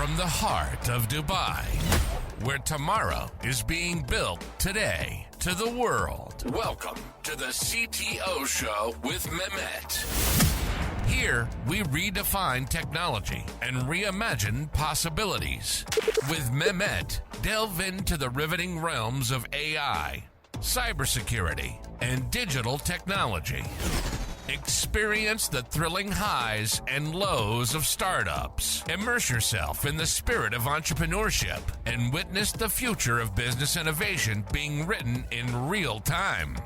from the heart of Dubai, where tomorrow is being built today, to the world. Welcome to the CTO Show with Mehmet. Here, we redefine technology and reimagine possibilities. With Mehmet, delve into the riveting realms of AI, cybersecurity, and digital technology. Experience the thrilling highs and lows of startups. Immerse yourself in the spirit of entrepreneurship and witness the future of business innovation being written in real time.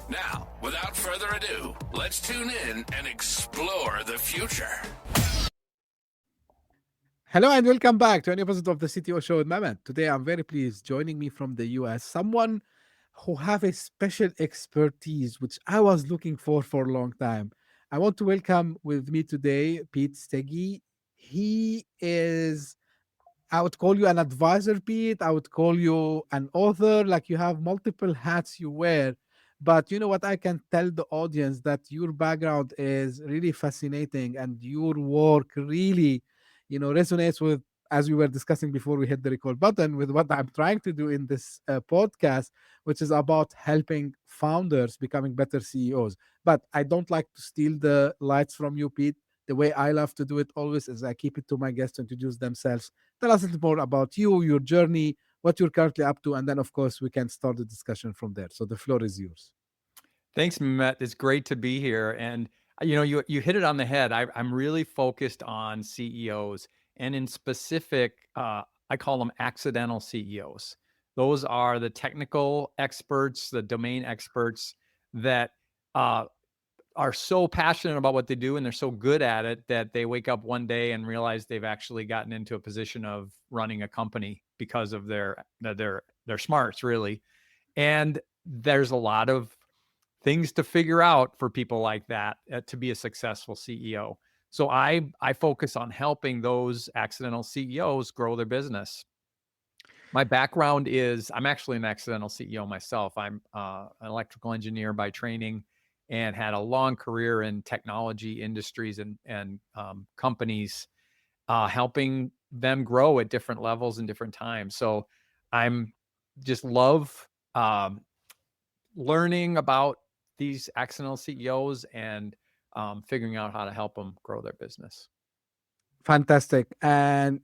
Now, without further ado, let's tune in and explore the future. Hello and welcome back to a new episode of the CTO Show with Mehmet. Today I'm very pleased, joining me from the US, someone who have a special expertise which I was looking for a long time. I want to welcome with me today Pete Steege. He is, I would call you an advisor, Pete. I would call you an author, like you have multiple hats you wear. But you know what, I can tell the audience that your background is really fascinating and your work really, resonates with, as we were discussing before we hit the record button, with what I'm trying to do in this podcast, which is about helping founders becoming better CEOs. But I don't like to steal the lights from you, Pete. The way I love to do it always is I keep it to my guests to introduce themselves. Tell us a little more about you, your journey, what you're currently up to, and then, of course, we can start the discussion from there. So the floor is yours. Thanks, Mehmet. It's great to be here. And, you hit it on the head. I'm really focused on CEOs, and in specific, I call them accidental CEOs. Those are the technical experts, the domain experts that are so passionate about what they do and they're so good at it that they wake up one day and realize they've actually gotten into a position of running a company because of their smarts, really. And there's a lot of things to figure out for people like that to be a successful CEO. So I focus on helping those accidental CEOs grow their business. My background is I'm actually an accidental CEO myself. I'm an electrical engineer by training and had a long career in technology industries and companies, helping them grow at different levels and different times. So I'm just love learning about these accidental CEOs and figuring out how to help them grow their business. Fantastic. And,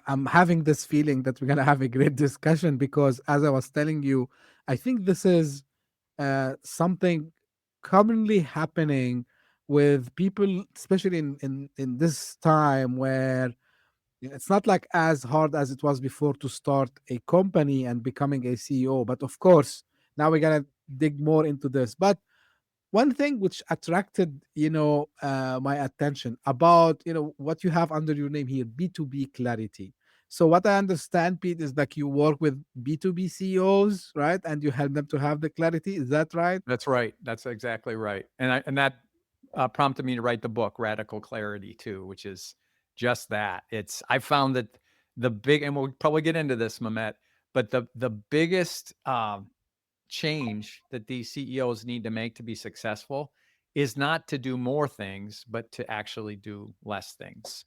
I'm having this feeling that we're going to have a great discussion because, as I was telling you, I think this is something commonly happening with people, especially in this time where it's not like as hard as it was before to start a company and becoming a CEO. But of course, now we're going to dig more into this. But one thing which attracted, my attention about, what you have under your name here, B2B Clarity. So what I understand, Pete, is that you work with B2B CEOs, right? And you help them to have the clarity. Is that right? That's right. That's exactly right. And that prompted me to write the book, Radical Clarity, too, which is just that. I found that and we'll probably get into this, Mehmet, but the biggest change that these CEOs need to make to be successful is not to do more things, but to actually do less things.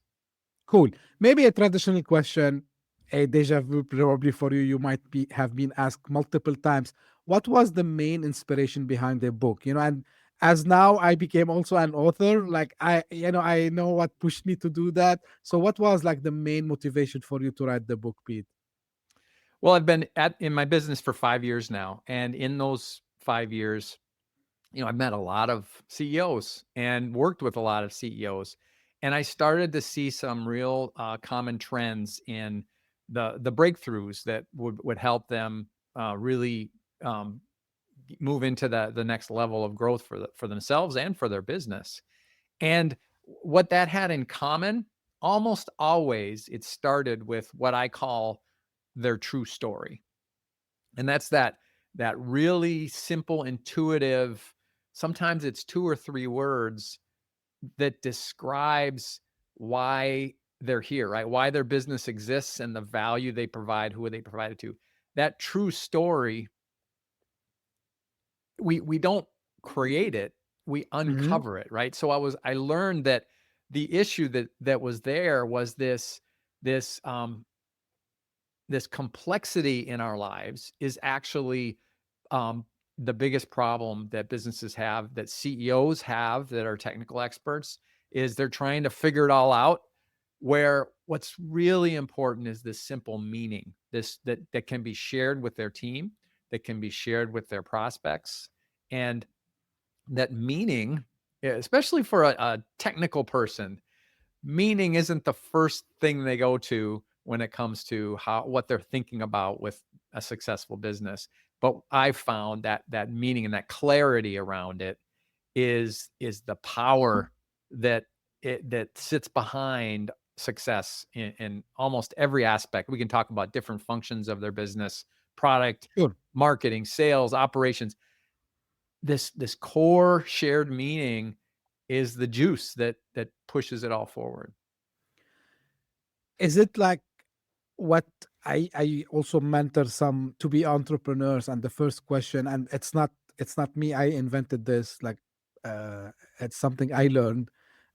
Cool. Maybe a traditional question, a deja vu probably for you. You might have been asked multiple times. What was the main inspiration behind the book? And as now I became also an author, like I know what pushed me to do that. So what was like the main motivation for you to write the book, Pete? Well, I've been in my business for 5 years now. And in those 5 years, I've met a lot of CEOs and worked with a lot of CEOs. And I started to see some real common trends in the breakthroughs that would help them really move into the next level of growth for themselves and for their business. And what that had in common, almost always, it started with what I call their true story. And that's that really simple, intuitive, sometimes it's 2 or 3 words that describes why they're here, right? Why their business exists and the value they provide, who they provide it to. That true story, we don't create it, we uncover it, right? So I learned that the issue that was there was this complexity in our lives is actually the biggest problem that businesses have, that CEOs have, that are technical experts, is they're trying to figure it all out, where what's really important is this simple meaning, that can be shared with their team, that can be shared with their prospects. And that meaning, especially for a technical person, meaning isn't the first thing they go to when it comes to what they're thinking about with a successful business. But I've found that meaning and that clarity around it is the power that sits behind success in almost every aspect. We can talk about different functions of their business, product, Sure. marketing, sales, operations. This core shared meaning is the juice that pushes it all forward. Is it like what I also mentor some to be entrepreneurs, and the first question, and it's not me, I invented this, like it's something I learned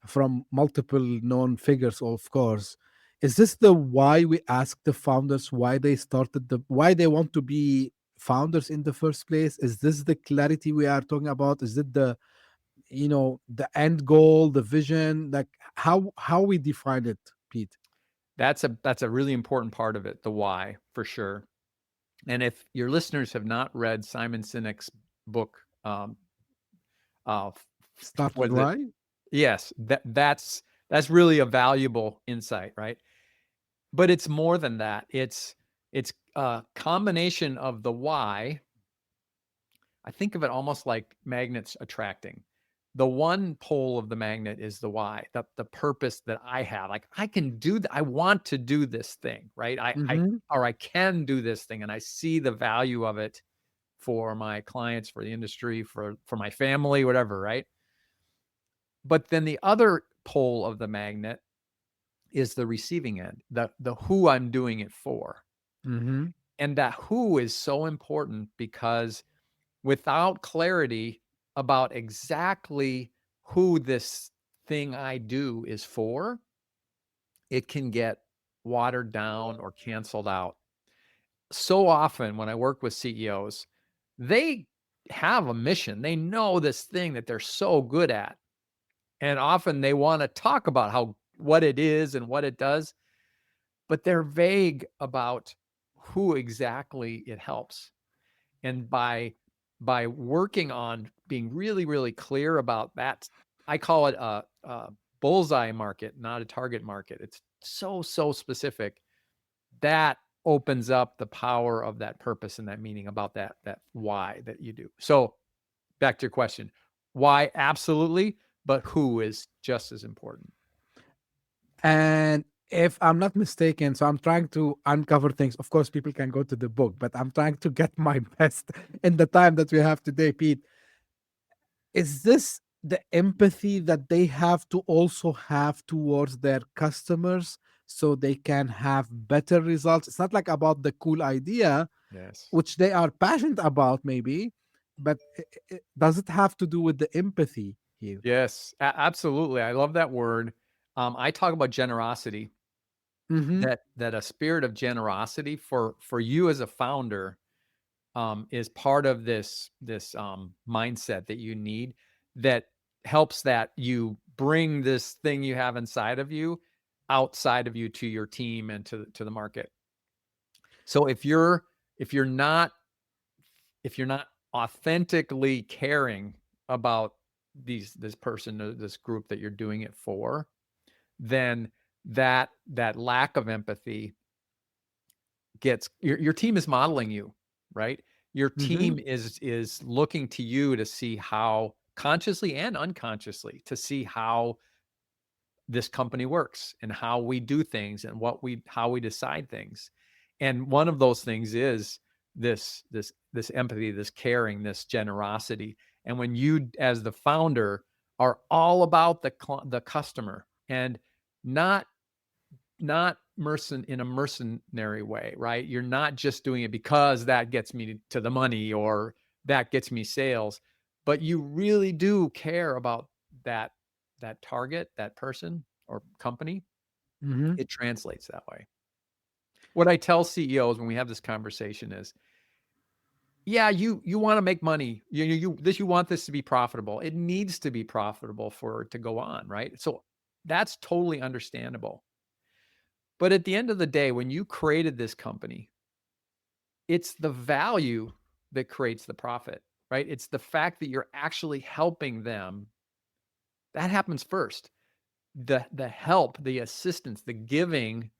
from multiple known figures, of course. Is this the why we ask the founders why they started, why they want to be founders in the first place? Is this the clarity we are talking about? Is it the the end goal, the vision, like how we define it, Pete? That's a really important part of it, the why, for sure. And if your listeners have not read Simon Sinek's book, Start with what is it? why. Yes, that's really a valuable insight, right? But it's more than that. It's a combination of the why. I think of it almost like magnets attracting. The one pole of the magnet is the why, the purpose that I have. Like, I can do that. I want to do this thing, right? I can do this thing, and I see the value of it for my clients, for the industry, for my family, whatever, right? But then the other pole of the magnet is the receiving end, the who I'm doing it for. Mm-hmm. And that who is so important, because without clarity about exactly who this thing I do is for, it can get watered down or canceled out. So often when I work with CEOs, they have a mission. They know this thing that they're so good at. And often they want to talk about what it is and what it does, but they're vague about who exactly it helps. And by working on being really, really clear about that, I call it a bullseye market, not a target market. It's so specific. That opens up the power of that purpose and that meaning about that why that you do. So back to your question, why? Absolutely. But who is just as important. And if I'm not mistaken, so I'm trying to uncover things. Of course, people can go to the book, but I'm trying to get my best in the time that we have today, Pete. Is this the empathy that they have to also have towards their customers so they can have better results? It's not like about the cool idea, Yes. which they are passionate about, maybe, but does it have to do with the empathy here? Yes, absolutely. I love that word. I talk about generosity, Mm-hmm. that a spirit of generosity for you as a founder is part of this mindset that you need, that helps that you bring this thing you have inside of you outside of you to your team and to the market. So if you're not authentically caring about this person or this group that you're doing it for, then that lack of empathy gets, your team is modeling you, right? Your Mm-hmm. team is looking to you to see how, consciously and unconsciously, to see how this company works and how we do things and how we decide things. And one of those things is this empathy, this caring, this generosity. And when you, as the founder, are all about the customer, and not in a mercenary way, right? You're not just doing it because that gets me to the money or that gets me sales, but you really do care about that target, that person or company, Mm-hmm. it translates that way. What I tell CEOs when we have this conversation is, yeah, you want to make money. You want this to be profitable. It needs to be profitable for it to go on, right? So that's totally understandable. But at the end of the day, when you created this company, it's the value that creates the profit, right? It's the fact that you're actually helping them. That happens first. The help, the assistance, the giving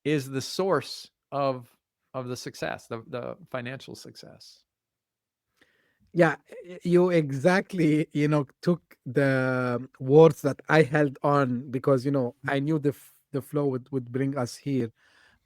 is the source of the success, the financial success. Yeah, you exactly, took the words that I held on, because, I knew the flow would bring us here.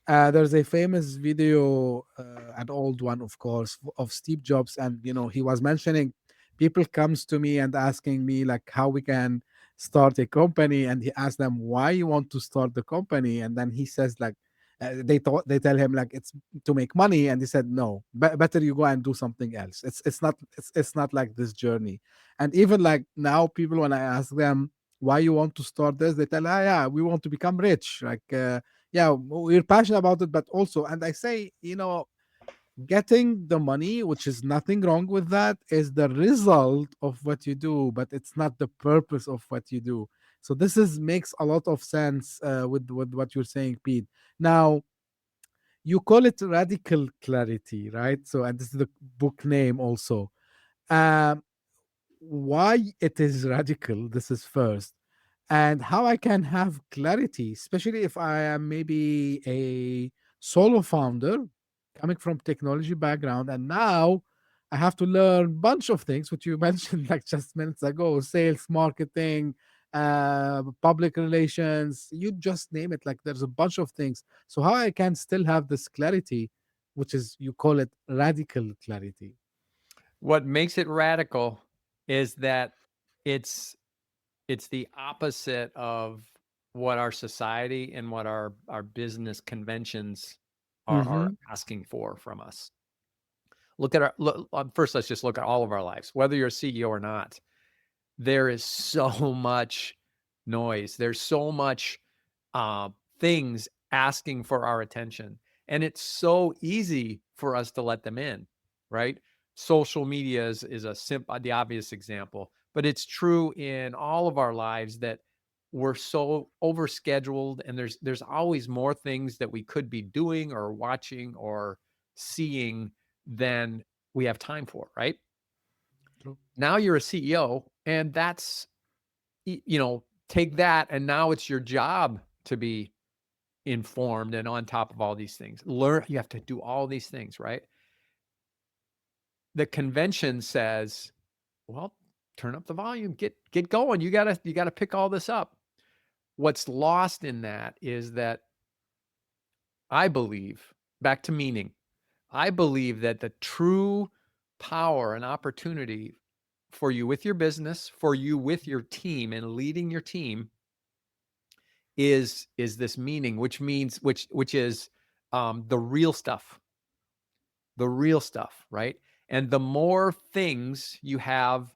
There's a famous video, an old one, of course, of Steve Jobs, and he was mentioning people comes to me and asking me like how we can start a company, and he asked them why you want to start the company, and then he says like they tell him like it's to make money, and he said no, better you go and do something else. It's not like this journey. And even like now, people, when I ask them why you want to start this, they tell, yeah, we want to become rich, like yeah, we're passionate about it, but also, and I say, getting the money, which is nothing wrong with that, is the result of what you do, but it's not the purpose of what you do. So this is makes a lot of sense with what you're saying, Pete. Now, you call it radical clarity, right? So, and this is the book name also. Um, why it is radical? This is first, and how I can have clarity, especially if I am maybe a solo founder coming from technology background, and now I have to learn bunch of things which you mentioned like just minutes ago: sales, marketing, public relations, you just name it. Like there's a bunch of things. So how I can still have this clarity, which is, you call it radical clarity. What makes it radical is that it's the opposite of what our society and what our business conventions are Mm-hmm. asking for from us. Look at our first. Let's just look at all of our lives, whether you're a CEO or not. There is so much noise. There's so much uh, things asking for our attention, and it's so easy for us to let them in, right? Social media is the obvious example, but it's true in all of our lives that we're so overscheduled, and there's always more things that we could be doing or watching or seeing than we have time for, right? True. Now you're a CEO, and that's, take that, and now it's your job to be informed and on top of all these things. You have to do all these things, right? The convention says, well, turn up the volume, get going. You gotta pick all this up. What's lost in that is that I believe, back to meaning, I believe that the true power and opportunity for you with your business, for you with your team and leading your team is this meaning, which is the real stuff, right? And the more things you have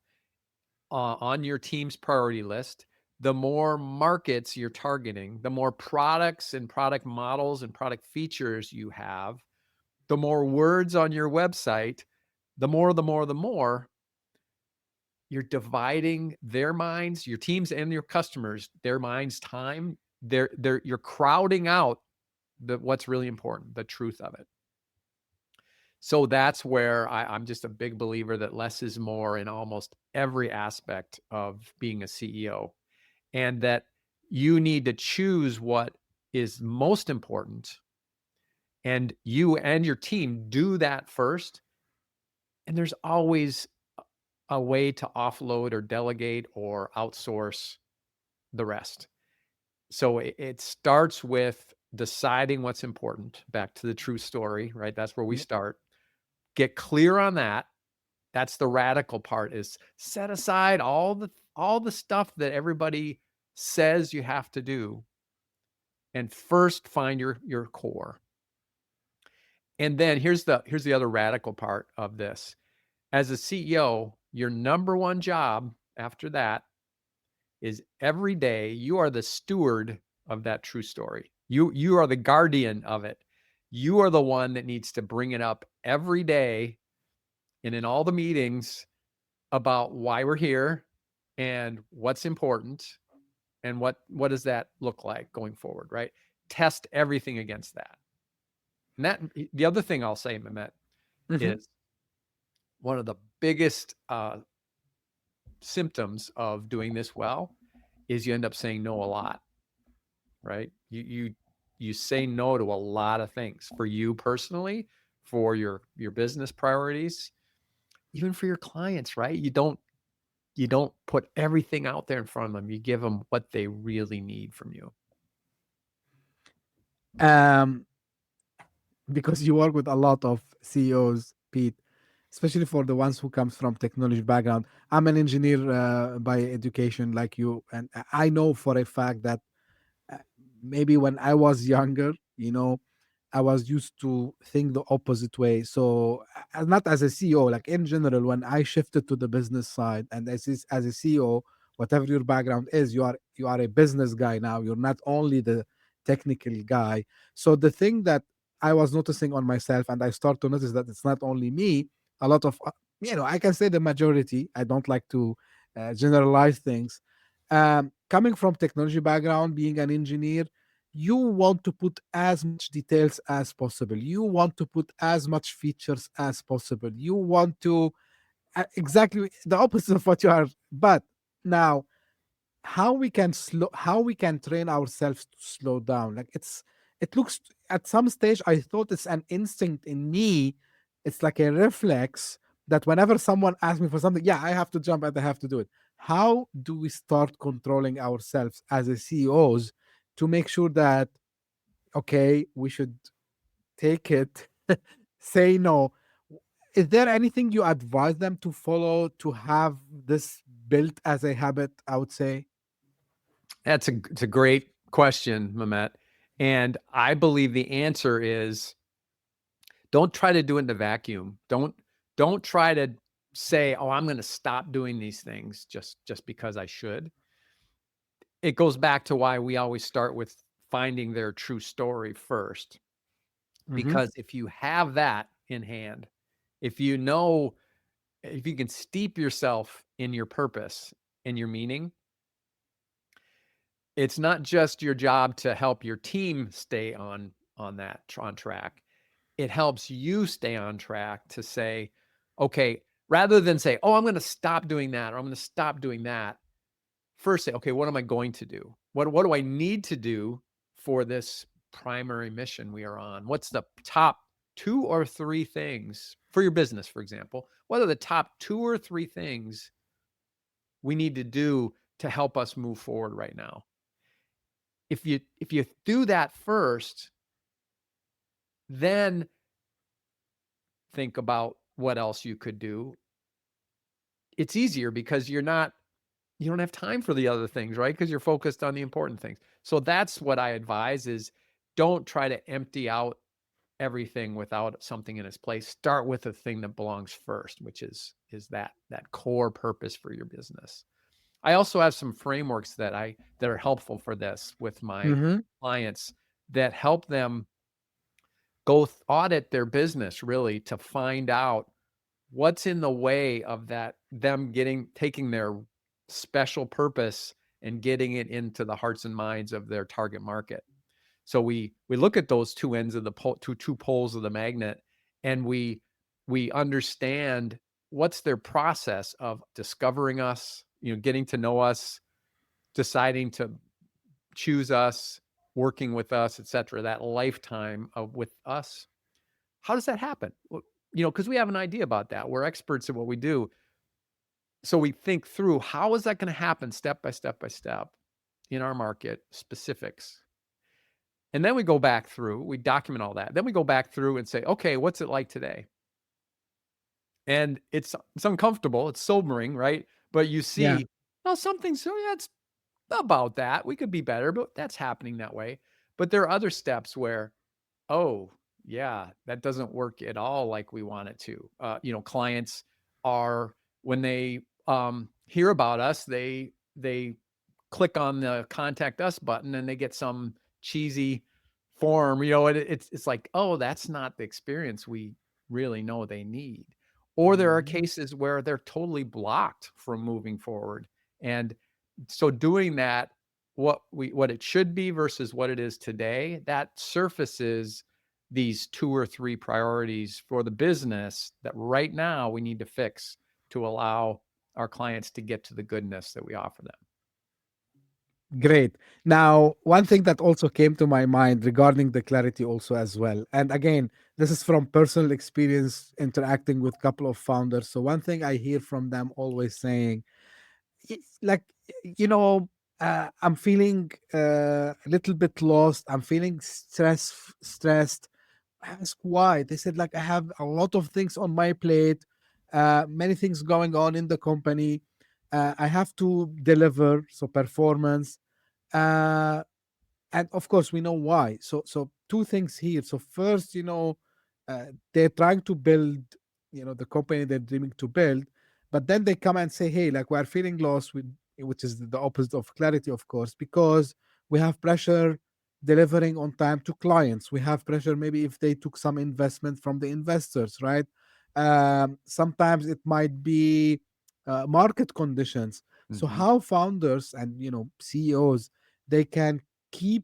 on your team's priority list, the more markets you're targeting, the more products and product models and product features you have, the more words on your website, the more you're dividing their minds, your teams and your customers, their minds, time. You're crowding out what's really important, the truth of it. So that's where I'm just a big believer that less is more in almost every aspect of being a CEO, and that you need to choose what is most important, and you and your team do that first. And there's always a way to offload or delegate or outsource the rest. So it starts with deciding what's important, back to the true story, right? That's where we Yeah. start. Get clear on that. That's the radical part, is set aside all the stuff that everybody says you have to do, and first find your core. And then here's the other radical part of this. As a CEO, your number one job after that is every day you are the steward of that true story. You are the guardian of it. You are the one that needs to bring it up every day and in all the meetings about why we're here and what's important and what does that look like going forward, right? Test everything against that. And that the other thing I'll say, Mehmet, is one of the biggest symptoms of doing this well is you end up saying no a lot, right? You say no to a lot of things for you personally, for your business priorities, even for your clients, right? You don't put everything out there in front of them. You give them what they really need from you. Because you work with a lot of CEOs, Pete, especially for the ones who comes from technology background. I'm an engineer by education, like you, and I know for a fact that maybe when I was younger, I was used to think the opposite way. So, not as a CEO, like in general, when I shifted to the business side, and as a CEO, whatever your background is, you are a business guy now. You're not only the technical guy. So the thing that I was noticing on myself, and I start to notice that it's not only me. A lot of I can say the majority. I don't like to generalize things. Coming from technology background, being an engineer, you want to put as much details as possible. You want to put as much features as possible. You want to exactly the opposite of what you are. But now, how we can train ourselves to slow down? Like it looks at some stage. I thought it's an instinct in me. It's like a reflex that whenever someone asks me for something, yeah, I have to jump and I have to do it. How do we start controlling ourselves as a CEOs to make sure that, okay, we should take it, say no? Is there anything you advise them to follow to have this built as a habit? I would say. It's a great question, Mehmet. And I believe the answer is don't try to do it in a vacuum. Don't try to say, oh, I'm going to stop doing these things just because I should. It goes back to why we always start with finding their true story first. Because if you have that in hand, if you can steep yourself in your purpose, in your meaning, it's not just your job to help your team stay on track. It helps you stay on track to say, okay, rather than say, oh, I'm going to stop doing that, or I'm going to stop doing that. First say, okay, what am I going to do? What do I need to do for this primary mission we are on? What's the top 2 or 3 things for your business, for example? What are the top 2 or 3 things we need to do to help us move forward right now? If you do that first, then think about what else you could do. It's easier because you don't have time for the other things, right? Because you're focused on the important things. So that's what I advise is don't try to empty out everything without something in its place. Start with the thing that belongs first, which is that core purpose for your business. I also have some frameworks that are helpful for this with my clients that help them go audit their business really to find out what's in the way of them taking their special purpose and getting it into the hearts and minds of their target market. So we look at those two ends of the two poles of the magnet, and we understand what's their process of discovering us, getting to know us, deciding to choose us, working with us, etc. That lifetime of with us. How does that happen? Because we have an idea about that. We're experts at what we do. So we think through how is that going to happen step by step by step in our market specifics. And then we go back through, we document all that. Then we go back through and say, okay, what's it like today? And it's uncomfortable. It's sobering, right? But you see, it's about that. We could be better, but that's happening that way. But there are other steps where, oh, yeah, that doesn't work at all like we want it to. Clients are, when they hear about us, they click on the contact us button and they get some cheesy form, it's like, oh, that's not the experience we really know they need. Or there are cases where they're totally blocked from moving forward. And so doing that, what it should be versus what it is today, that surfaces these 2 or 3 priorities for the business that right now we need to fix to allow our clients to get to the goodness that we offer them. Great. Now, one thing that also came to my mind regarding the clarity also as well. And again, this is from personal experience interacting with a couple of founders. So one thing I hear from them always saying, it's like, you know, I'm feeling a little bit lost. I'm feeling stressed. I ask why. They said, like, I have a lot of things on my plate, many things going on in the company. I have to deliver, so performance. Uh, and of course, we know why. So two things here. So first, they're trying to build, the company they're dreaming to build, but then they come and say, hey, like, we're feeling lost, which is the opposite of clarity, of course, because we have pressure delivering on time to clients. We have pressure maybe if they took some investment from the investors, right? Sometimes it might be market conditions. So how founders and CEOs, they can keep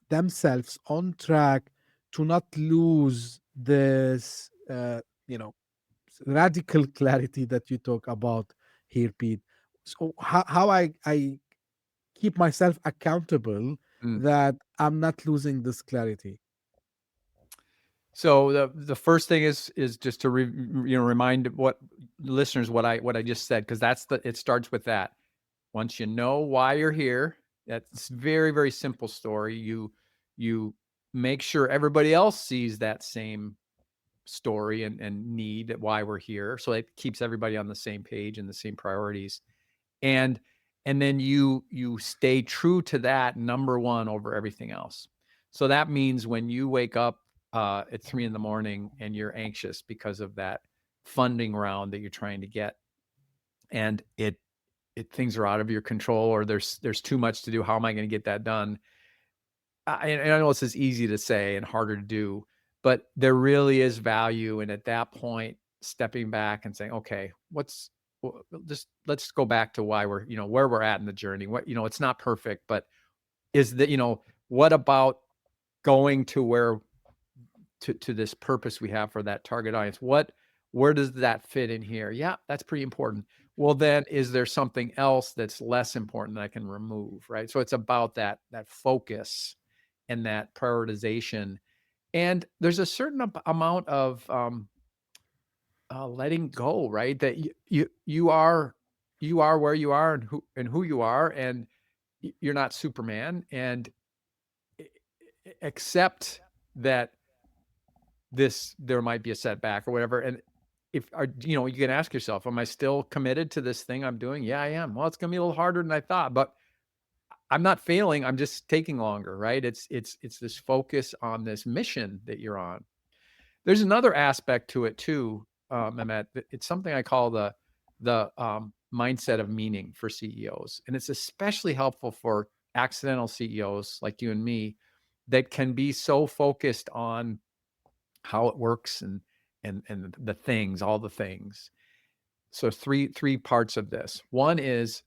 themselves on track to not lose this radical clarity that you talk about here, Pete. So how I keep myself accountable Mm. that I'm not losing this clarity. So the first thing is just to remind what listeners what I just said, because it starts with that. Once you know why you're here, that's very, very simple story. You make sure everybody else sees that same story and need why we're here, so it keeps everybody on the same page and the same priorities. And then you stay true to that number one over everything else. So that means when you wake up at 3 a.m. and you're anxious because of that funding round that you're trying to get, and things are out of your control, or there's too much to do. How am I going to get that done? And I know this is easy to say and harder to do, but there really is value in, at that point, stepping back and saying, okay, let's go back to why we're, where we're at in the journey. What, it's not perfect, but is that, what about going to where, to this purpose we have for that target audience? Where does that fit in here? Yeah, that's pretty important. Well, then is there something else that's less important that I can remove, right? So it's about that focus and that prioritization. And there's a certain amount of letting go, right? That you are where you are and who you are, and you're not Superman, and accept that there might be a setback or whatever. And you can ask yourself, am I still committed to this thing I'm doing? Yeah, I am. Well, it's going to be a little harder than I thought, but I'm not failing. I'm just taking longer, right? It's this focus on this mission that you're on. There's another aspect to it too, Mehmet. It's something I call the mindset of meaning for CEOs. And it's especially helpful for accidental CEOs like you and me that can be so focused on how it works and the things, all the things. So three parts of this. One is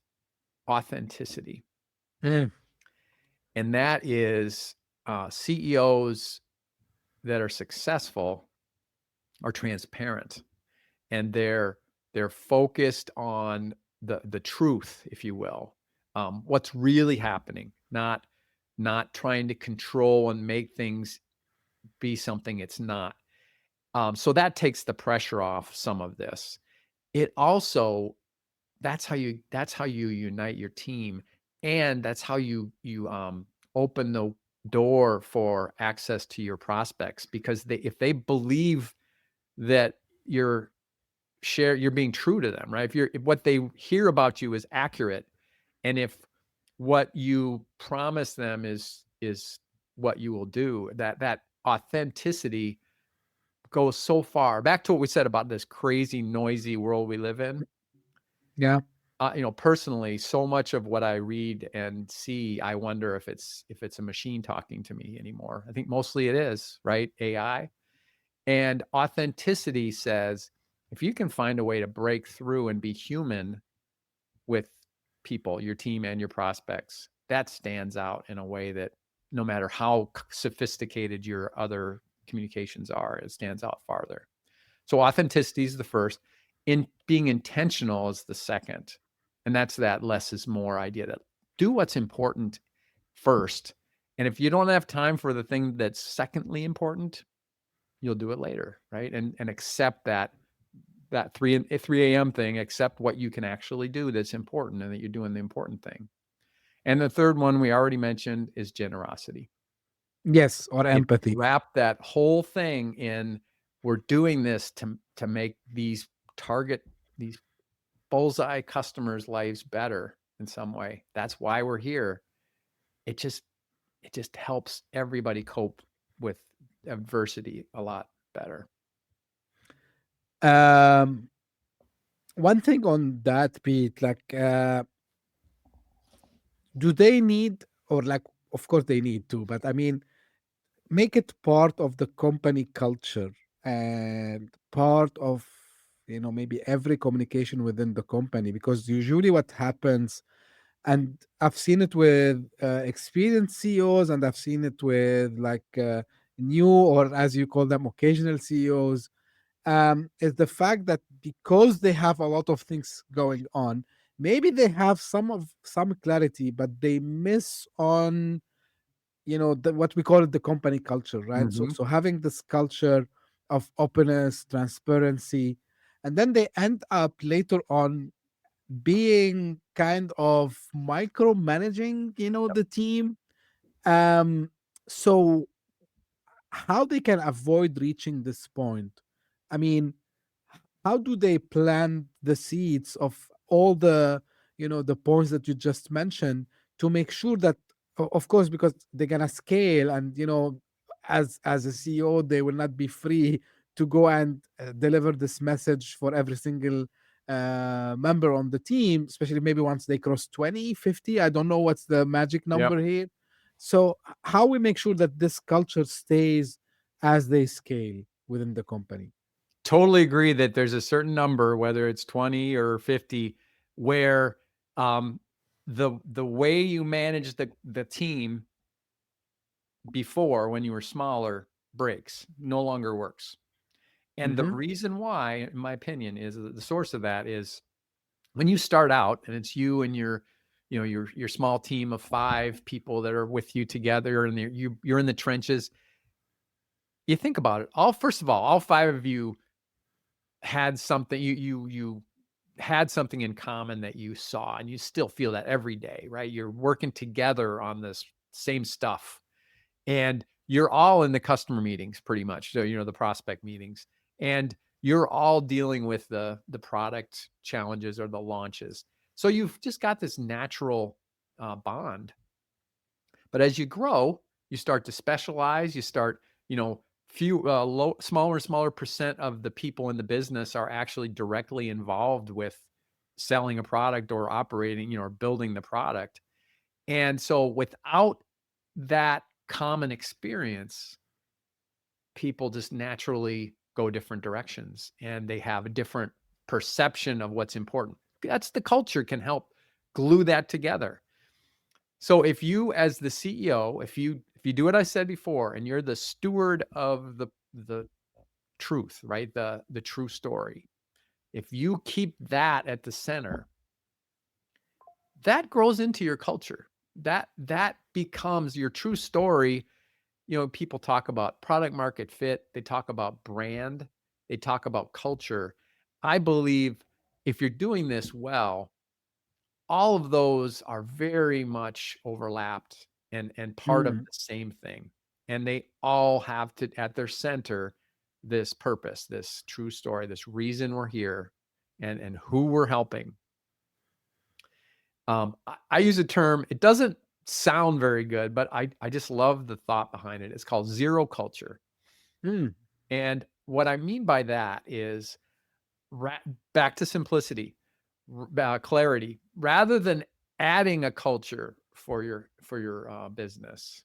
authenticity. Mm. And that is CEOs that are successful are transparent, and they're focused on the truth, if you will, what's really happening, not trying to control and make things be something it's not. So that takes the pressure off some of this. It also, that's how you unite your team, and that's how you open the door for access to your prospects, because if they believe that you're being true to them, right? If what they hear about you is accurate, and if what you promise them is what you will do, that authenticity goes so far. Back to what we said about this crazy, noisy world we live in. Yeah. personally, so much of what I read and see, I wonder if it's a machine talking to me anymore. I think mostly it is, right? AI. And authenticity says, if you can find a way to break through and be human with people, your team and your prospects, that stands out in a way that no matter how sophisticated your other communications are, it stands out farther. So authenticity is the first. In being intentional is the second. And that's that less is more idea, that do what's important first. And if you don't have time for the thing that's secondly important, you'll do it later, right? And accept that 3 a.m. thing, accept what you can actually do that's important and that you're doing the important thing. And the third one we already mentioned is generosity. Yes, or empathy. Wrap that whole thing in, we're doing this to make these bullseye customers' lives better in some way. That's why we're here. It just helps everybody cope with adversity a lot better. One thing on that, Pete, like, do they need, or like, of course they need to, but I mean, make it part of the company culture and part of, maybe every communication within the company, because usually what happens, and I've seen it with experienced CEOs, and I've seen it with like new, or as you call them, occasional CEOs, is the fact that because they have a lot of things going on, maybe they have some clarity, but they miss on, what we call it, the company culture, right? So Mm-hmm. so having this culture of openness, transparency, and then they end up later on being kind of micromanaging, the team. So how they can avoid reaching this point? I mean, how do they plant the seeds of all the, the points that you just mentioned, to make sure that, of course, because they're gonna scale, and as a CEO, they will not be free to go and deliver this message for every single member on the team, especially maybe once they cross 20, 50. I don't know what's the magic Yep. number here. So how we make sure that this culture stays as they scale within the company? Totally agree that there's a certain number, whether it's 20 or 50, where the way you manage the team before, when you were smaller, breaks, no longer works. And the Mm-hmm. reason why, in my opinion, is the source of that is when you start out and it's you and your small team of 5 people that are with you together, and you're in the trenches. You think about it. First of all 5 of you had something, you had something in common that you saw, and you still feel that every day, right? You're working together on this same stuff, and you're all in the customer meetings pretty much. So, the prospect meetings, and you're all dealing with the product challenges or the launches. So you've just got this natural bond. But as you grow, you start to specialize. You start, smaller and smaller percent of the people in the business are actually directly involved with selling a product or operating, or building the product. And so without that common experience, people just naturally go different directions, and they have a different perception of what's important. That's the culture can help glue that together. So if you, as the CEO, if you do what I said before, and you're the steward of the truth, right? The true story. If you keep that at the center, that grows into your culture. That becomes your true story. People talk about product market fit, they talk about brand, they talk about culture. I believe if you're doing this well, all of those are very much overlapped and part of Mm. the same thing. And they all have to, at their center, this purpose, this true story, this reason we're here, and who we're helping. I use a term, it doesn't sound very good, but I just love the thought behind it. It's called zero culture. Mm. And what I mean by that is back to simplicity. clarity, rather than adding a culture for your business.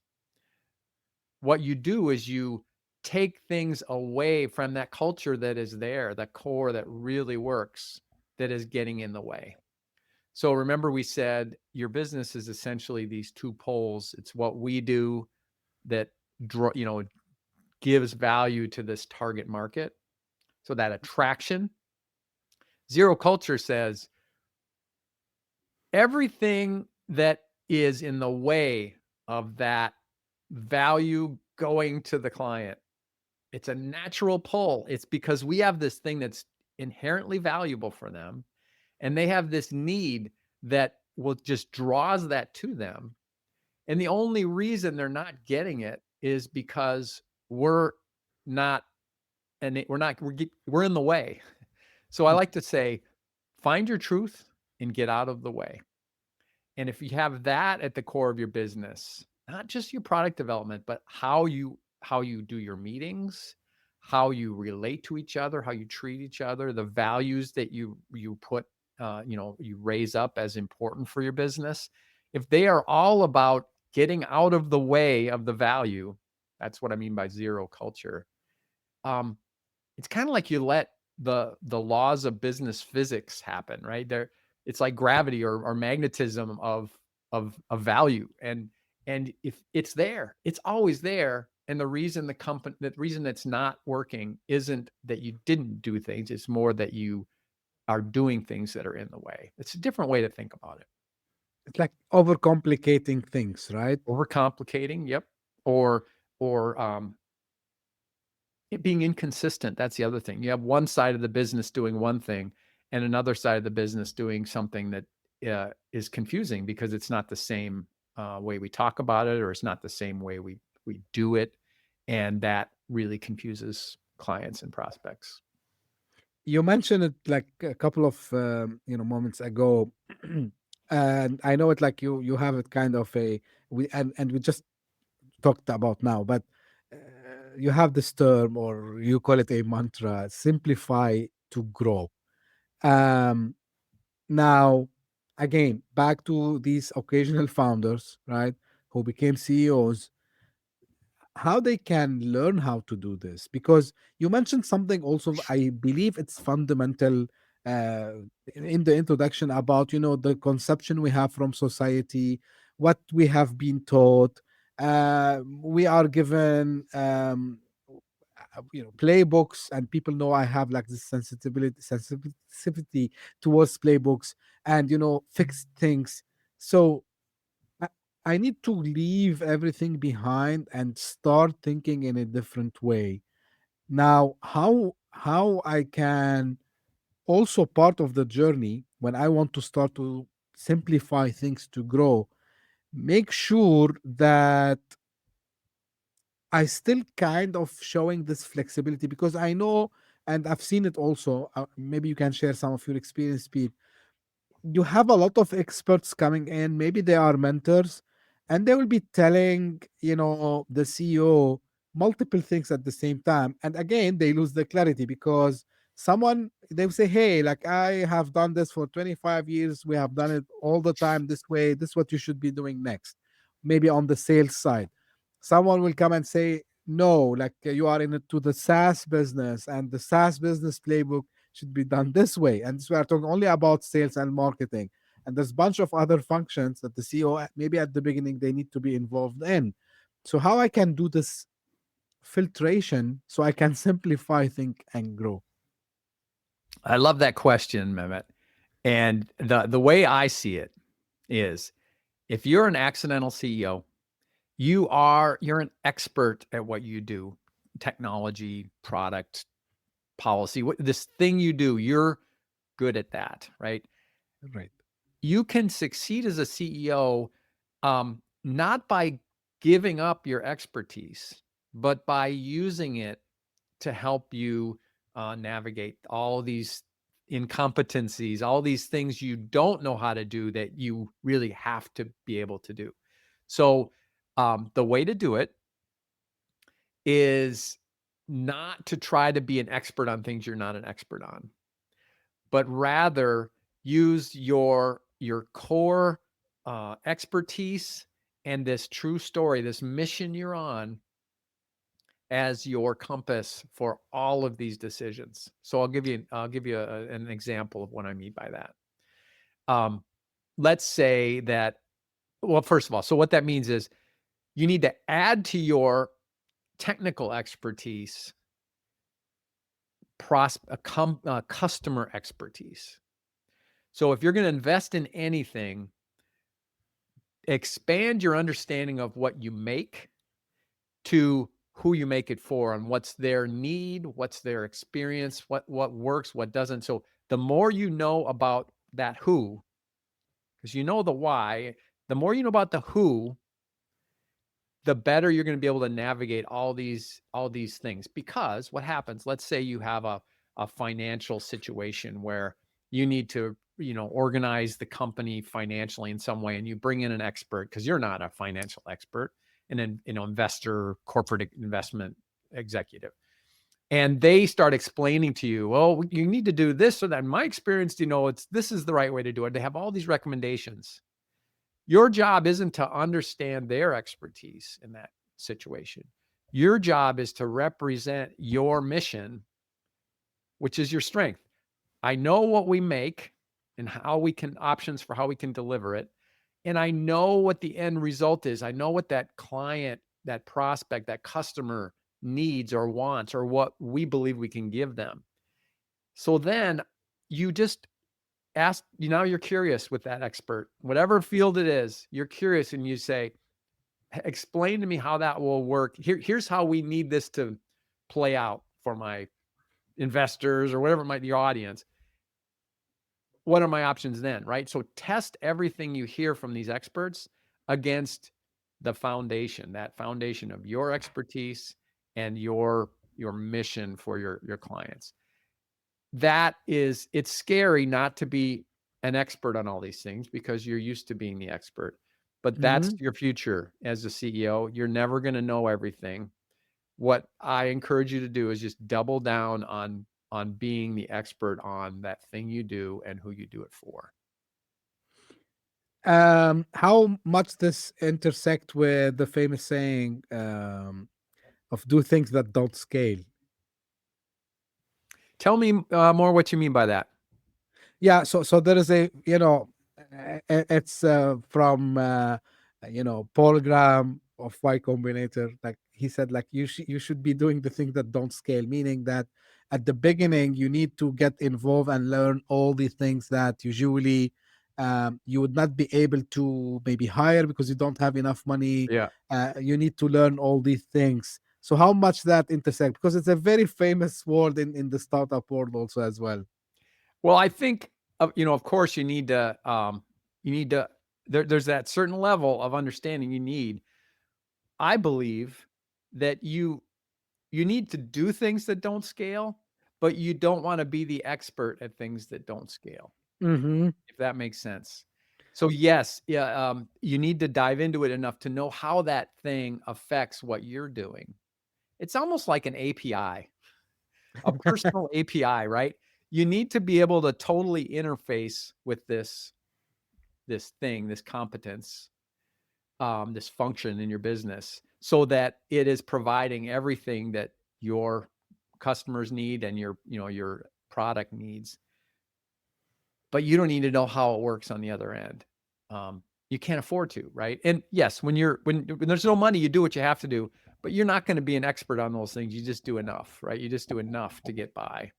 What you do is you take things away from that culture that is there, the core that really works, that is getting in the way. So remember, we said your business is essentially these two poles. It's what we do that gives value to this target market. So that attraction. Zero culture says everything that is in the way of that value going to the client, it's a natural pull. It's because we have this thing that's inherently valuable for them, and they have this need that will just draws that to them. And the only reason they're not getting it is because we're not, and we're in the way. So I like to say, find your truth and get out of the way. And if you have that at the core of your business, not just your product development, but how you do your meetings, how you relate to each other, how you treat each other, the values that you put, you raise up as important for your business. If they are all about getting out of the way of the value, that's what I mean by zero culture. It's kind of like you let the laws of business physics happen, right? It's like gravity or magnetism of value. And if it's there, it's always there. And the reason the reason that's not working isn't that you didn't do things. It's more that you are doing things that are in the way. It's a different way to think about it. It's like overcomplicating things, right? Overcomplicating. Yep. Or it being inconsistent. That's the other thing. You have one side of the business doing one thing and another side of the business doing something that is confusing because it's not the same way we talk about it, or it's not the same way we do it. And that really confuses clients and prospects. You mentioned it like a couple of moments ago, and I know it like you have it kind of and we just talked about now, but uh, you have this term, or you call it a mantra: simplify to grow. Um, Now, again, back to these occasional founders, right, who became CEOs, how they can learn how to do this. Because you mentioned something also, I believe it's fundamental uh, in the introduction about, the conception we have from society, what we have been taught. We are given playbooks, and people know I have like this sensitivity towards playbooks and fixed things. So I, I need to leave everything behind and start thinking in a different way. Now, how I can also, part of the journey when I want to start to simplify things to grow, make sure that I still kind of showing this flexibility, because I know, and I've seen it also. Maybe you can share some of your experience, Pete. You have a lot of experts coming in. Maybe they are mentors, and they will be telling the CEO multiple things at the same time. And again, they lose the clarity, because they will say, "Hey, like I have done this for 25 years. We have done it all the time this way. This is what you should be doing next." Maybe on the sales side, someone will come and say, "No, like you are into the SaaS business, and the SaaS business playbook should be done this way." And we are talking only about sales and marketing. And there's a bunch of other functions that the CEO, maybe at the beginning, they need to be involved in. So how I can do this filtration so I can simplify, think, and grow? I love that question, Mehmet. And the way I see it is, if you're an accidental CEO, you're an expert at what you do, technology, product, policy, this thing you do, you're good at that, right? Right. You can succeed as a CEO, not by giving up your expertise, but by using it to help you navigate all these incompetencies, all these things you don't know how to do that you really have to be able to do. So the way to do it is not to try to be an expert on things you're not an expert on, but rather use your core expertise and this true story, this mission you're on, as your compass for all of these decisions. So I'll give you an example of what I mean by that. Let's say that, well, first of all, so what that means is you need to add to your technical expertise customer expertise. So if you're going to invest in anything, expand your understanding of what you make to who you make it for and what's their need, what's their experience, what works, what doesn't. So the more you know about that who, because you know the why, the more you know about the who, the better you're going to be able to navigate all these things. Because what happens, let's say you have a financial situation where you need to, organize the company financially in some way, and you bring in an expert because you're not a financial expert, and then, investor, corporate investment executive. And they start explaining to you, well, you need to do this or that. In my experience, this is the right way to do it. They have all these recommendations. Your job isn't to understand their expertise in that situation. Your job is to represent your mission, which is your strength. I know what we make and options for how we can deliver it. And I know what the end result is. I know what that client, that prospect, that customer needs or wants, or what we believe we can give them. So then you just ask, now you're curious with that expert, whatever field it is, you're curious, and you say, explain to me how that will work. Here's how we need this to play out for my investors or whatever might be your audience. What are my options then, right? So test everything you hear from these experts against the foundation, that foundation of your expertise and your mission for your clients. It's scary not to be an expert on all these things because you're used to being the expert, but that's your future as a CEO. You're never going to know everything. What I encourage you to do is just double down on being the expert on that thing you do and who you do it for. How much this intersect with the famous saying of do things that don't scale? Tell me more what you mean by that. Yeah, so there is a, it's from Paul Graham of Y Combinator. Like he said, like you should be doing the things that don't scale, meaning that at the beginning you need to get involved and learn all the things that usually you would not be able to maybe hire because you don't have enough money. Yeah. You need to learn all these things. So how much that intersect? Because it's a very famous word in the startup world also as well. Well, I think, of course, you need to, there's that certain level of understanding you need. I believe that you need to do things that don't scale, but you don't want to be the expert at things that don't scale, if that makes sense. So yes, you need to dive into it enough to know how that thing affects what you're doing. It's almost like an API, a personal API, right? You need to be able to totally interface with this thing, this competence, this function in your business, so that it is providing everything that your customers need and your product needs. But you don't need to know how it works on the other end. You can't afford to, right? And yes, when there's no money, you do what you have to do, but you're not going to be an expert on those things. You just do enough, right? You just do enough to get by.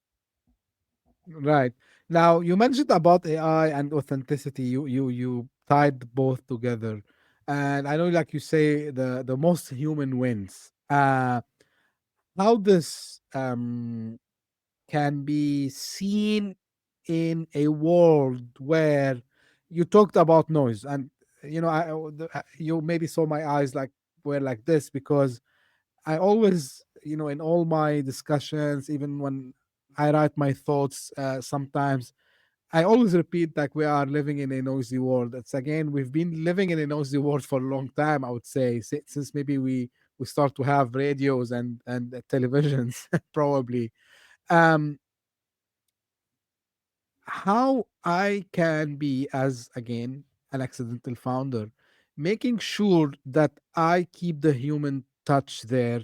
Right. Now you mentioned about AI and authenticity. You tied both together. And I know, like you say, the most human wins. How this can be seen in a world where you talked about noise, and you maybe saw my eyes like were like this because I always, in all my discussions, even when I write my thoughts, sometimes I always repeat like we are living in a noisy world. It's again, we've been living in a noisy world for a long time. I would say since maybe we start to have radios and televisions, probably. Um, how I can be, as again, an accidental founder, making sure that I keep the human touch there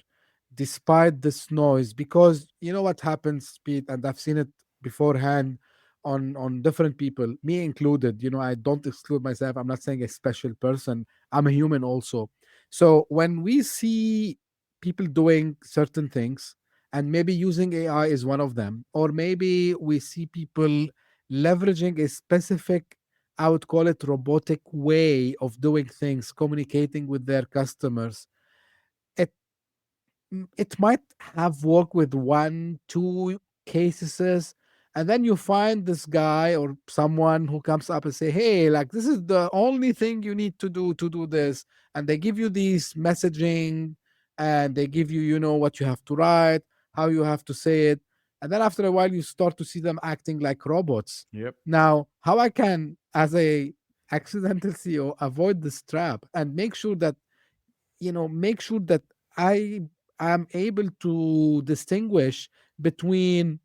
despite this noise. Because you know what happens, Pete, and I've seen it beforehand on different people, me included. I don't exclude myself. I'm not saying a special person. I'm a human also. So when we see people doing certain things, and maybe using AI is one of them, or maybe we see people leveraging a specific, I would call it robotic way of doing things, communicating with their customers. It it might have worked with one, two cases, and then you find this guy or someone who comes up and say, "Hey, like this is the only thing you need to do this," and they give you these messaging, and they give you, what you have to write, how you have to say it, and then after a while, you start to see them acting like robots. Yep. Now, how I can, as a accidental CEO, avoid this trap and make sure that I am able to distinguish between,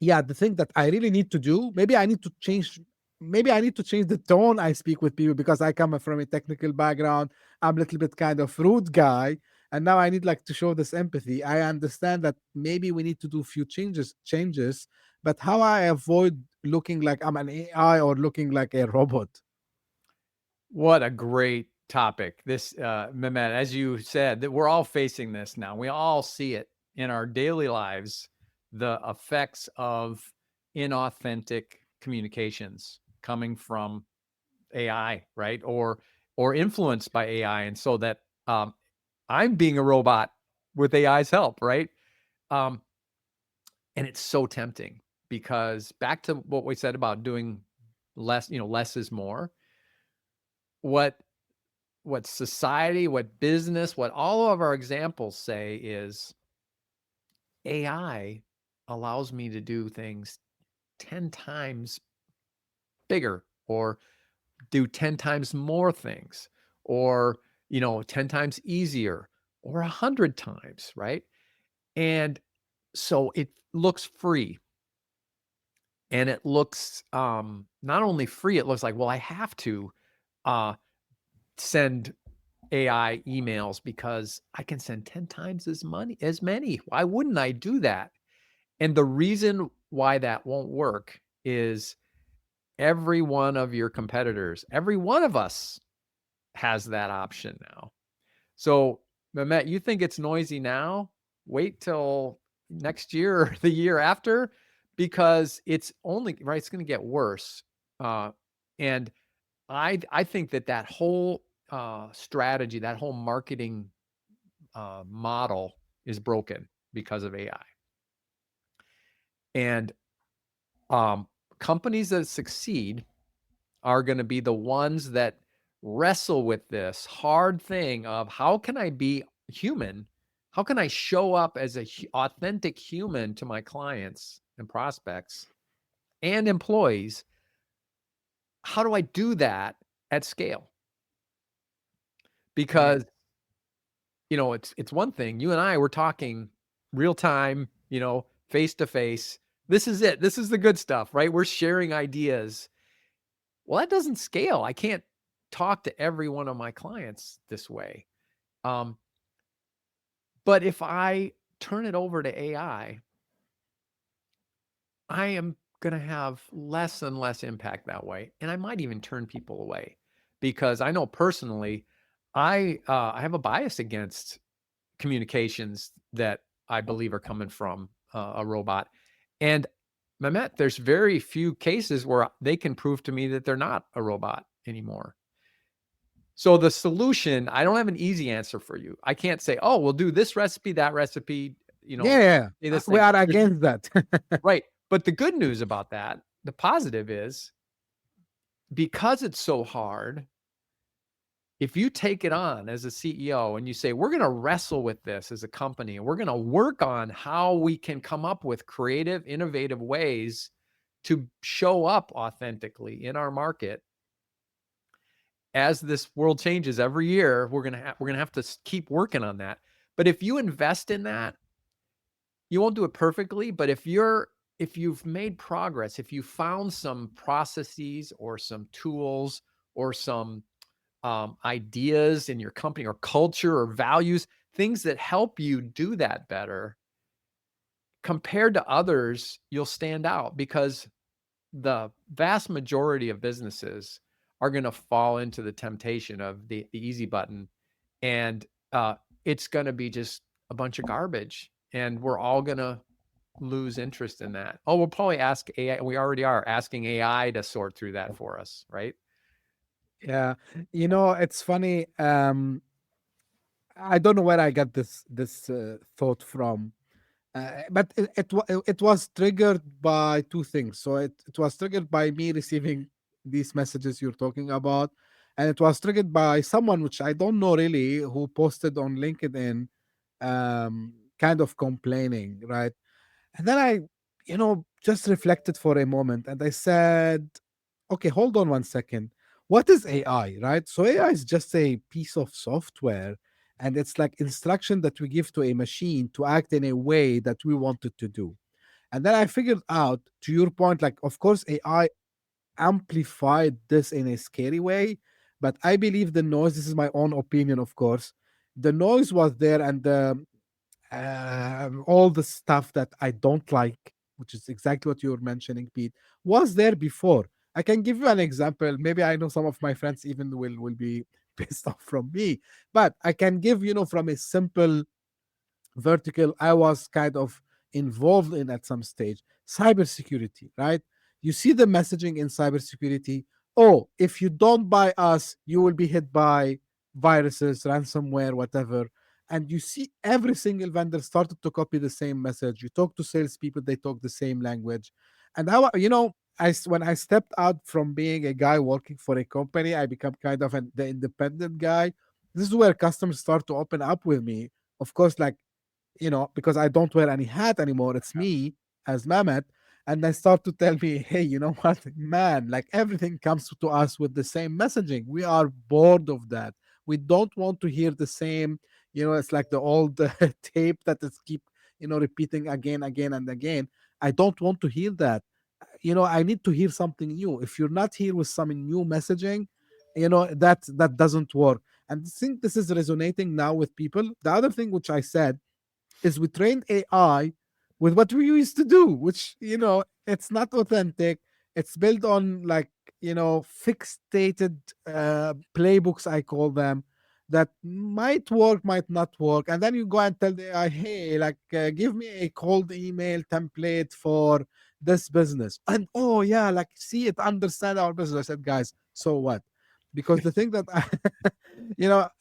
yeah, the thing that I really need to do. Maybe I need to change the tone I speak with people, because I come from a technical background. I'm a little bit kind of rude guy, and now I need like to show this empathy. I understand that maybe we need to do a few changes, but how I avoid looking like I'm an AI or looking like a robot? What a great topic. This, Mehmet, as you said, that we're all facing this now. We all see it in our daily lives, the effects of inauthentic communications coming from AI, right? Or influenced by AI. And so that I'm being a robot with AI's help, right? Um, and it's so tempting, because back to what we said about doing less, less is more. What society, what business, what all of our examples say is AI allows me to do things 10 times bigger, or do 10 times more things, or 10 times easier, or 100 times, right? And so it looks free, and it looks not only free, it looks like, well, I have to uh send AI emails because I can send 10 times as many. Why wouldn't I do that? And the reason why that won't work is every one of your competitors, every one of us has that option now. So, Mehmet, you think it's noisy now? Wait till next year or the year after, because it's only right. It's going to get worse. And I think that whole strategy, that whole marketing model is broken because of AI. And companies that succeed are going to be the ones that wrestle with this hard thing of, how can I be human? How can I show up as a authentic human to my clients and prospects and employees? How do I do that at scale? Because it's one thing. You and I were talking real time, face to face. This is it. This is the good stuff, right? We're sharing ideas. Well, that doesn't scale. I can't talk to every one of my clients this way. But if I turn it over to AI, I am going to have less and less impact that way. And I might even turn people away, because I know personally, I have a bias against communications that I believe are coming from a robot. And Mehmet, there's very few cases where they can prove to me that they're not a robot anymore. So the solution, I don't have an easy answer for you. I can't say, oh, we'll do this recipe, that recipe, Yeah, this we thing. are against that. Right. But the good news about that, the positive is, because it's so hard, if you take it on as a CEO and you say, we're going to wrestle with this as a company, and we're going to work on how we can come up with creative, innovative ways to show up authentically in our market. As this world changes every year, we're going to have to keep working on that. But if you invest in that, you won't do it perfectly, but if you're if you've made progress, if you found some processes or some tools or some ideas in your company or culture or values, things that help you do that better, compared to others, you'll stand out because the vast majority of businesses are going to fall into the temptation of the easy button, and it's going to be just a bunch of garbage, and we're all going to lose interest in that. Oh, we'll probably ask AI. We already are asking AI to sort through that for us, right? Yeah, it's funny. I don't know where I got this thought from. But it was triggered by two things. So it was triggered by me receiving these messages you're talking about, and it was triggered by someone which I don't know really who posted on LinkedIn, kind of complaining, right? And then I, just reflected for a moment, and I said, okay, hold on one second. What is AI, right? So AI is just a piece of software, and it's like instruction that we give to a machine to act in a way that we want it to do. And then I figured out, to your point, like, of course, AI amplified this in a scary way, but I believe the noise, this is my own opinion, of course, the noise was there, and all the stuff that I don't like, which is exactly what you were mentioning, Pete, was there before. I can give you an example. Maybe I know some of my friends even will be pissed off from me, but I can give, from a simple vertical I was kind of involved in at some stage. Cybersecurity, right? You see the messaging in cybersecurity. Oh, if you don't buy us, you will be hit by viruses, ransomware, whatever. And you see every single vendor started to copy the same message. You talk to salespeople, they talk the same language. And when I stepped out from being a guy working for a company, I become kind of the independent guy. This is where customers start to open up with me. Of course, like, because I don't wear any hat anymore. It's me as Mehmet. And they start to tell me, hey, you know what, man, like everything comes to us with the same messaging. We are bored of that. We don't want to hear the same, it's like the old tape that is keep, repeating again and again. I don't want to hear that. I need to hear something new. If you're not here with some new messaging, that doesn't work. And I think this is resonating now with people. The other thing which I said is we trained AI with what we used to do, which, it's not authentic. It's built on like, fixed stated playbooks, I call them, that might work, might not work. And then you go and tell the AI, hey, like, give me a cold email template for this business. And oh, yeah, like, see, it understand our business. I said, guys, so what? Because the thing that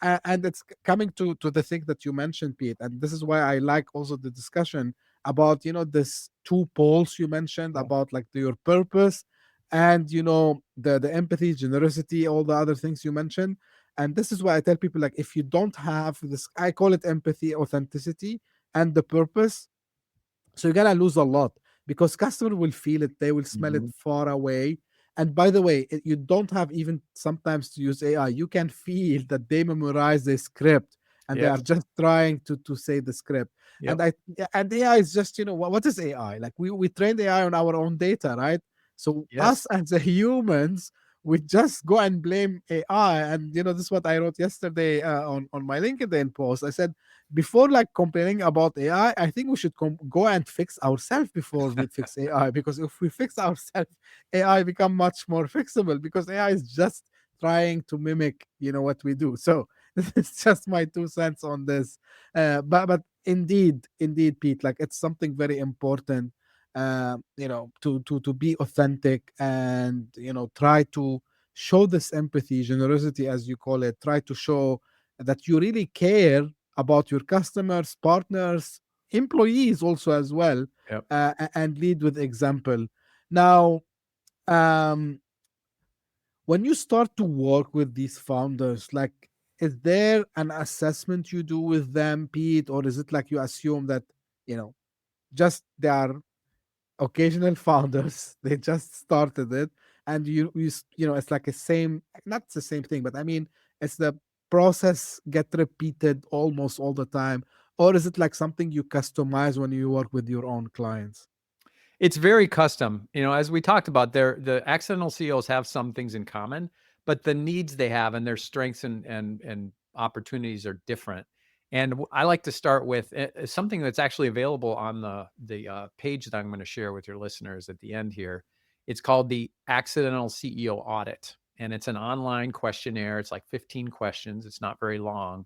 and it's coming to the thing that you mentioned, Pete, and this is why I like also the discussion about this two poles you mentioned Yeah. about like your purpose and the empathy, generosity, all the other things you mentioned. And this is why I tell people, like, if you don't have this, I call it empathy, authenticity, and the purpose, so you're gonna lose a lot because customer will feel it, they will smell it Mhm. far away. And by the way, you don't have even sometimes to use AI. You can feel that they memorize the script and they Yep. are just trying to say the script. Yep. And and AI is just, what is AI? Like we trained AI on our own data, right? So Yes. us as the humans, we just go and blame AI. And this is what I wrote yesterday on my LinkedIn post. I said, before like complaining about AI, I think we should go and fix ourselves before we fix AI. Because if we fix ourselves, AI become much more fixable because AI is just trying to mimic, what we do. So this is just my 2 cents on this. But indeed, Pete, like it's something very important. To be authentic and try to show this empathy, generosity, as you call it. Try to show that you really care about your customers, partners, employees also as well, Yep. and lead with example. Now, um, when you start to work with these founders, like, is there an assessment you do with them, Pete, or is it like you assume that you know just they are occasional founders, they just started it, and it's like a same, not the same thing, but I mean, it's the process get repeated almost all the time, or is it like something you customize when you work with your own clients? It's very custom. As we talked about, the accidental CEOs have some things in common, but the needs they have and their strengths and opportunities are different. And I like to start with something that's actually available on the page that I'm going to share with your listeners at the end here. It's called the Accidental CEO Audit, and it's an online questionnaire. It's like 15 questions. It's not very long,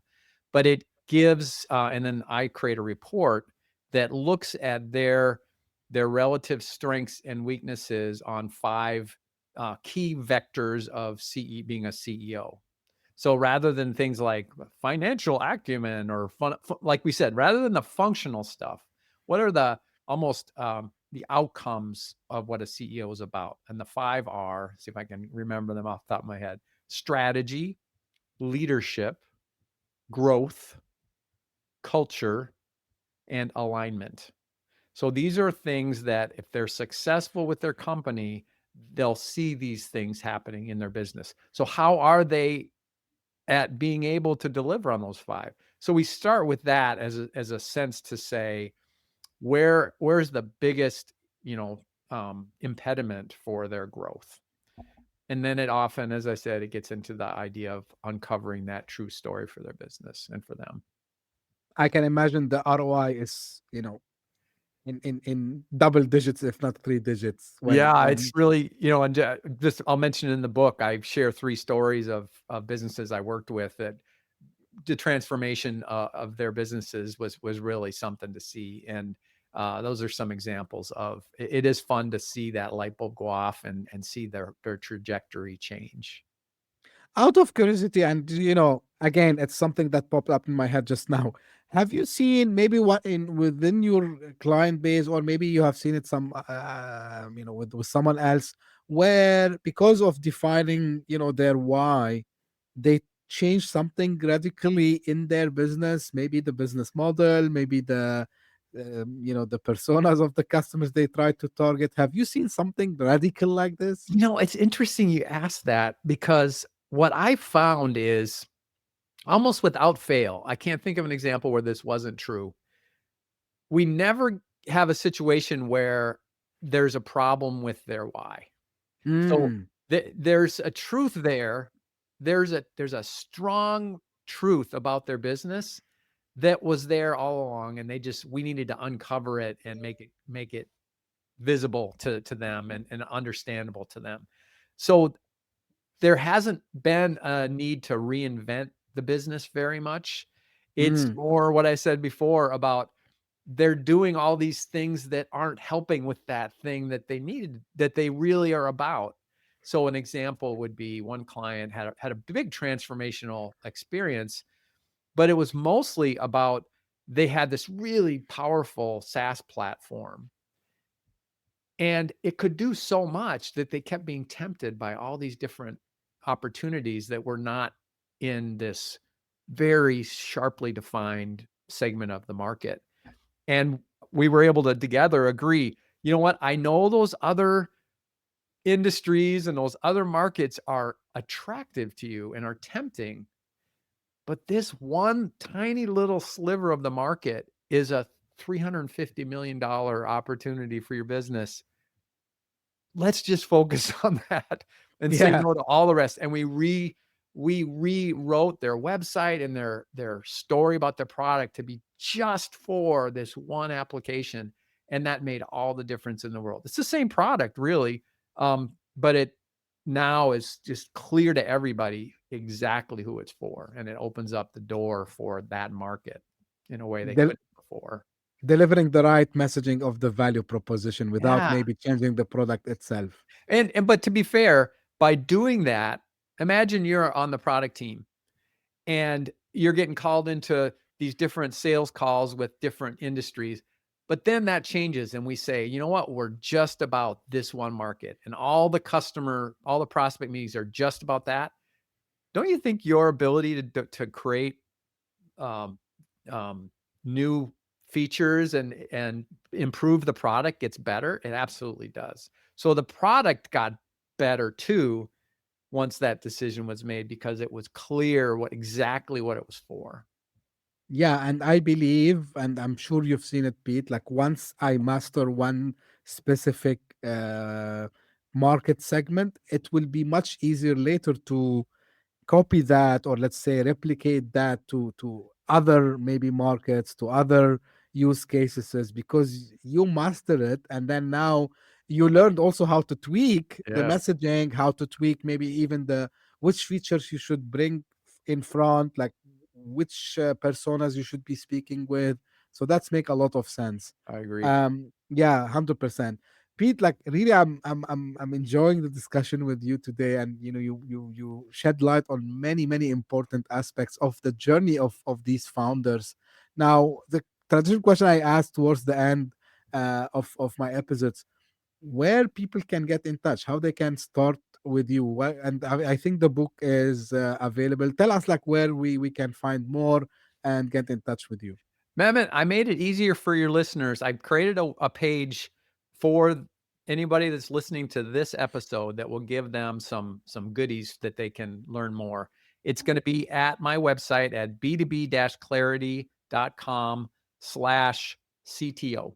but it gives, and then I create a report that looks at their relative strengths and weaknesses on 5 key vectors of being a CEO. So rather than things like financial acumen or like we said, rather than the functional stuff, what are the almost the outcomes of what a CEO is about? And the 5 are, see if I can remember them off the top of my head: strategy, leadership, growth, culture, and alignment. So these are things that if they're successful with their company, they'll see these things happening in their business. So how are they at being able to deliver on those 5? So we start with that as a sense to say, where's the biggest, impediment for their growth? And then it often, as I said, it gets into the idea of uncovering that true story for their business and for them. I can imagine the ROI is, in double digits, if not 3 digits. It's really, and just I'll mention in the book, I share 3 stories of businesses I worked with that the transformation of their businesses was really something to see. And those are some examples of it is fun to see that light bulb go off and see their trajectory change. Out of curiosity, and again, it's something that popped up in my head just now. Have you seen maybe within your client base, or maybe you have seen it with someone else, where because of defining their why, they change something radically in their business, maybe the business model, maybe the personas of the customers they try to target? Have you seen something radical like this? It's interesting you asked that, because what I found is almost without fail, I can't think of an example where this wasn't true. We never have a situation where there's a problem with their why. So there's a truth there. There's a strong truth about their business that was there all along, and we needed to uncover it and make it visible to them and understandable to them. So there hasn't been a need to reinvent the business very much. It's more what I said before about they're doing all these things that aren't helping with that thing that they needed, that they really are about. So an example would be one client had a big transformational experience, but it was mostly about they had this really powerful SaaS platform, and it could do so much that they kept being tempted by all these different opportunities that were not in this very sharply defined segment of the market. And we were able to together agree, you know what? I know those other industries and those other markets are attractive to you and are tempting, but this one tiny little sliver of the market is a $350 million opportunity for your business. Let's just focus on that and say no to all the rest. And we rewrote their website and their story about their product to be just for this one application. And that made all the difference in the world. It's the same product, really. But it now is just clear to everybody exactly who it's for. And it opens up the door for that market in a way they couldn't before. Delivering the right messaging of the value proposition without maybe changing the product itself. But to be fair, by doing that, imagine you're on the product team and you're getting called into these different sales calls with different industries. But then that changes and we say, you know what, we're just about this one market, and all the prospect meetings are just about that. Don't you think your ability to create new features and improve the product gets better? It absolutely does. So the product got better too once that decision was made, because it was clear exactly what it was for. Yeah, and I believe, and I'm sure you've seen it, Pete, like once I master one specific market segment, it will be much easier later to copy that, or let's say replicate that to other maybe markets, to other use cases, because you master it, and then now you learned also how to tweak the Yeah, messaging, how to tweak maybe even the which features you should bring in front, like which personas you should be speaking with. So that's make a lot of sense. I agree. Yeah, 100%. Pete, like really, I'm enjoying the discussion with you today, and you shed light on many important aspects of the journey of these founders. Now, the traditional question I asked towards the end of my episodes: where people can get in touch, how they can start with you. And I think the book is available. Tell us like where we can find more and get in touch with you. Mehmet, I made it easier for your listeners. I've created a page for anybody that's listening to this episode that will give them some goodies that they can learn more. It's going to be at my website at b2b-clarity.com/CTO.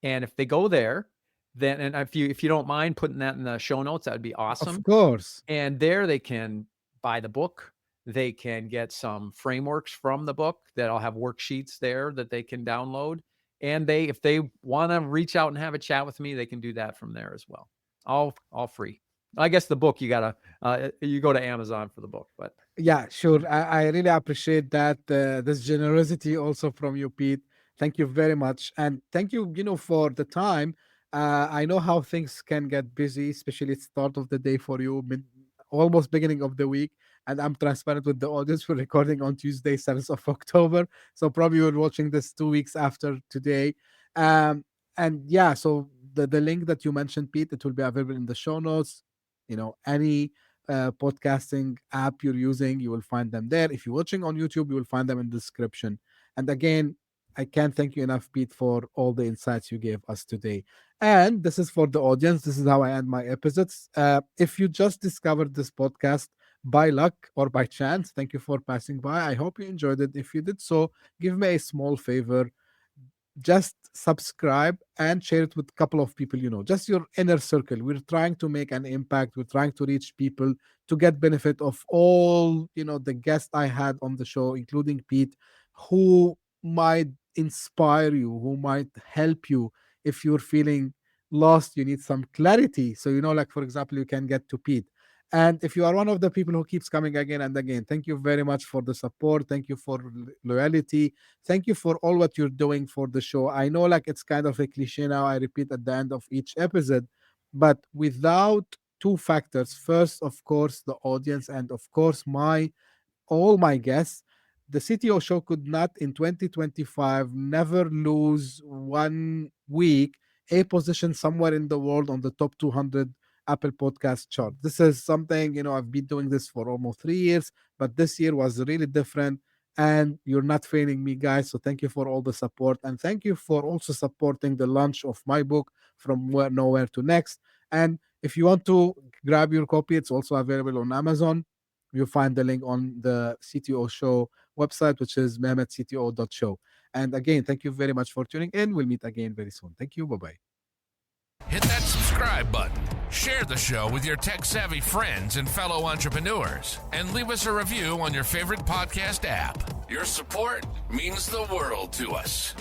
And if they go there, then, and if you don't mind putting that in the show notes, that would be awesome. Of course. And there they can buy the book. They can get some frameworks from the book that I'll have worksheets there that they can download. And if they want to reach out and have a chat with me, they can do that from there as well. All free. I guess the book, you gotta you go to Amazon for the book, but Yeah, sure. I really appreciate that this generosity also from you, Pete. Thank you very much, and thank you, for the time. I know how things can get busy, especially at start of the day for you, almost beginning of the week. And I'm transparent with the audience. We're recording on Tuesday, 7th of October, so probably you're watching this 2 weeks after today. And yeah, so the link that you mentioned, Pete, it will be available in the show notes. Any podcasting app you're using, you will find them there. If you're watching on YouTube, you will find them in the description. And again, I can't thank you enough, Pete, for all the insights you gave us today. And this is for the audience. This is how I end my episodes. If you just discovered this podcast by luck or by chance, thank you for passing by. I hope you enjoyed it. If you did so, give me a small favor. Just subscribe and share it with a couple of people, just your inner circle. We're trying to make an impact. We're trying to reach people to get benefit of all, the guests I had on the show, including Pete, who might inspire you, who might help you if you're feeling lost, you need some clarity. So, like, for example, you can get to Pete. And if you are one of the people who keeps coming again and again, thank you very much for the support. Thank you for loyalty. Thank you for all what you're doing for the show. I know like it's kind of a cliche now, I repeat at the end of each episode, but without two factors, first, of course, the audience, and of course, all my guests, the CTO show could not in 2025 never lose 1 week a position somewhere in the world on the top 200 Apple Podcast chart. This is something, I've been doing this for almost 3 years, but this year was really different. And you're not failing me, guys. So thank you for all the support. And thank you for also supporting the launch of my book, From Nowhere to Next. And if you want to grab your copy, it's also available on Amazon. You'll find the link on the CTO Show website, which is mehmetcto.show. And again, thank you very much for tuning in. We'll meet again very soon. Thank you. Bye-bye. Hit that subscribe button, share the show with your tech-savvy friends and fellow entrepreneurs, and leave us a review on your favorite podcast app. Your support means the world to us.